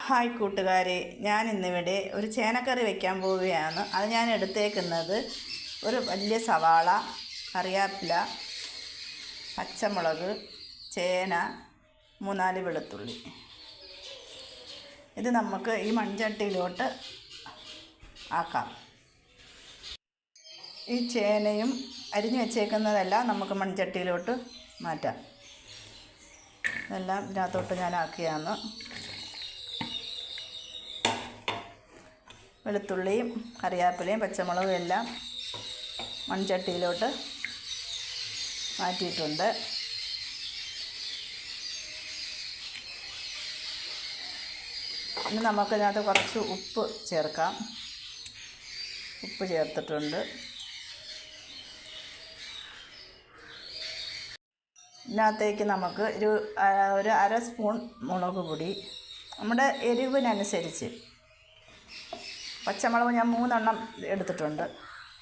Hi കൂട്ടുകാരെ, ഞാൻ ഇന്നിവിടെ ഒരു ചേനക്കറി വയ്ക്കാൻ പോവുകയാണ്. അത് ഞാൻ എടുത്തേക്കുന്നത് ഒരു വലിയ സവാള, കറിവേപ്പില, പച്ചമുളക്, ചേന, 3-4 വെളുത്തുള്ളി. ഇത് നമുക്ക് ഈ മൺചട്ടിയിലോട്ട് ആക്കാം. ഈ ചേനയും അരിഞ്ഞു വെച്ചേക്കുന്നതെല്ലാം നമുക്ക് മൺചട്ടിയിലോട്ട് മാറ്റാം. ഇതെല്ലാം ഇതിനകത്തോട്ട് ഞാൻ ആക്കിയാണ്. വെളുത്തുള്ളിയും കറിവേപ്പിലയും പച്ചമുളകും എല്ലാം മൺചട്ടിയിലോട്ട് മാറ്റിയിട്ടുണ്ട്. ഇനി നമുക്കിതിനകത്ത് കുറച്ച് ഉപ്പ് ചേർക്കാം. ഉപ്പ് ചേർത്തിട്ടുണ്ട്. ഇതിനകത്തേക്ക് നമുക്ക് ഒരു 1/2 സ്പൂൺ മുളക് പൊടി, നമ്മുടെ എരിവിനനുസരിച്ച്. പച്ചമുളക് ഞാൻ 3 എണ്ണം എടുത്തിട്ടുണ്ട്.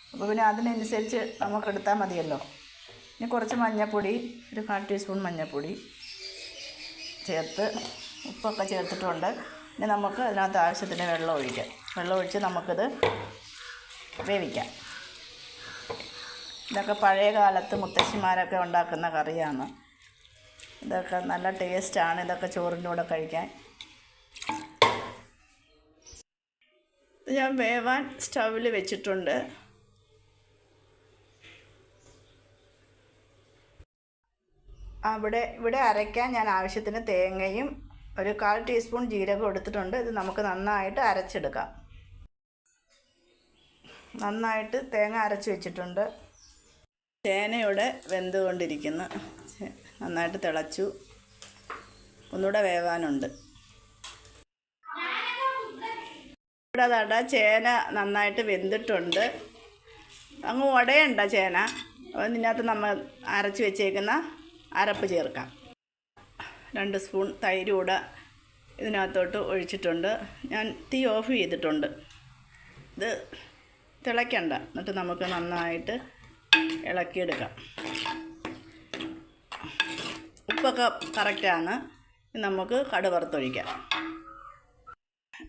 അപ്പോൾ പിന്നെ അതിനനുസരിച്ച് നമുക്കെടുത്താൽ മതിയല്ലോ. ഇനി കുറച്ച് മഞ്ഞൾപ്പൊടി, ഒരു 1/4 ടീസ്പൂൺ മഞ്ഞൾപ്പൊടി ചേർത്ത് ഉപ്പൊക്കെ ചേർത്തിട്ടുണ്ട്. ഇനി നമുക്ക് അതിനകത്ത് ആവശ്യത്തിന് വെള്ളം ഒഴിക്കാം. വെള്ളം ഒഴിച്ച് നമുക്കിത് വേവിക്കാം. ഇതൊക്കെ പഴയ കാലത്ത് മുത്തശ്ശിമാരൊക്കെ ഉണ്ടാക്കുന്ന കറിയാണ്. ഇതൊക്കെ നല്ല ടേസ്റ്റാണ്. ഇതൊക്കെ ചോറിൻ്റെ കൂടെ കഴിക്കാൻ. ഞാൻ വേവാൻ സ്റ്റൗവിൽ വെച്ചിട്ടുണ്ട്. ഇവിടെ അരയ്ക്കാൻ ഞാൻ ആവശ്യത്തിന് തേങ്ങയും ഒരു 1/4 ടീസ്പൂൺ ജീരകം എടുത്തിട്ടുണ്ട്. ഇത് നമുക്ക് നന്നായിട്ട് അരച്ചെടുക്കാം. നന്നായിട്ട് തേങ്ങ അരച്ച് വെച്ചിട്ടുണ്ട്. ചേനയുടെ വെന്തുകൊണ്ടിരിക്കുന്നു. നന്നായിട്ട് തിളച്ചു. ഒന്നുകൂടെ വേവാനുണ്ട്. ഇവിടെ അതാ ചേന നന്നായിട്ട് വെന്തിട്ടുണ്ട്. അങ്ങ് ഉടയണ്ട ചേന. അതിനകത്ത് നമ്മൾ അരച്ച് വെച്ചേക്കുന്ന അരപ്പ് ചേർക്കാം. 2 സ്പൂൺ തൈര് കൂടെ ഇതിനകത്തോട്ട് ഒഴിച്ചിട്ടുണ്ട്. ഞാൻ തീ ഓഫ് ചെയ്തിട്ടുണ്ട്. ഇത് തിളയ്ക്കണ്ട. എന്നിട്ട് നമുക്ക് നന്നായിട്ട് ഇളക്കിയെടുക്കാം. ഉപ്പൊക്കെ കറക്റ്റാണ്. നമുക്ക് കടുക് വറുത്തൊഴിക്കാം.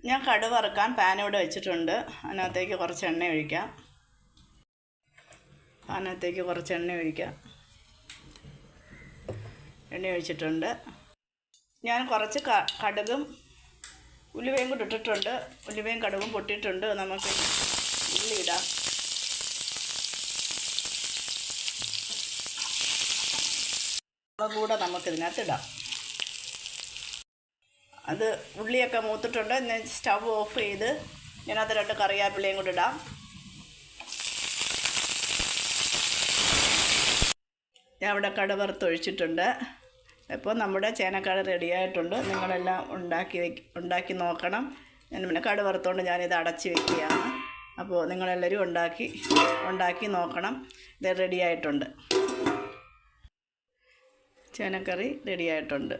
ഞാൻ കടുക് വറുക്കാൻ പാൻ ഇവിടെ വെച്ചിട്ടുണ്ട്. അതിനകത്തേക്ക് കുറച്ച് എണ്ണ ഒഴിക്കാം. എണ്ണ ഒഴിച്ചിട്ടുണ്ട്. ഞാൻ കുറച്ച് കടുകും ഉലുവയും കൂടി ഇട്ടിട്ടുണ്ട്. ഉലുവയും കടുകും പൊട്ടിയിട്ടുണ്ട്. നമുക്ക് ഉള്ളി ഇടാം. കൂടെ നമുക്കിതിനകത്ത് ഇടാം. അത് ഉള്ളിയൊക്കെ മൂത്തിട്ടുണ്ട്. ഞാൻ സ്റ്റവ് ഓഫ് ചെയ്ത് ഇതിനകത്ത് 2 കറിവേപ്പിലയും കൂടി ഇടാം. ഞാൻ ഇവിടെ കടുക് വറുത്തൊഴിച്ചിട്ടുണ്ട്. ഇപ്പോൾ നമ്മുടെ ചേനക്കറി റെഡിയായിട്ടുണ്ട്. നിങ്ങളെല്ലാം ഉണ്ടാക്കി നോക്കണം. ഞാൻ പിന്നെ കടുക് വറുത്തുകൊണ്ട് ഞാനിത് അടച്ച് വയ്ക്കുകയാണ്. അപ്പോൾ നിങ്ങളെല്ലാവരും ഉണ്ടാക്കി നോക്കണം. ഇത് റെഡിയായിട്ടുണ്ട്. ചേനക്കറി റെഡിയായിട്ടുണ്ട്.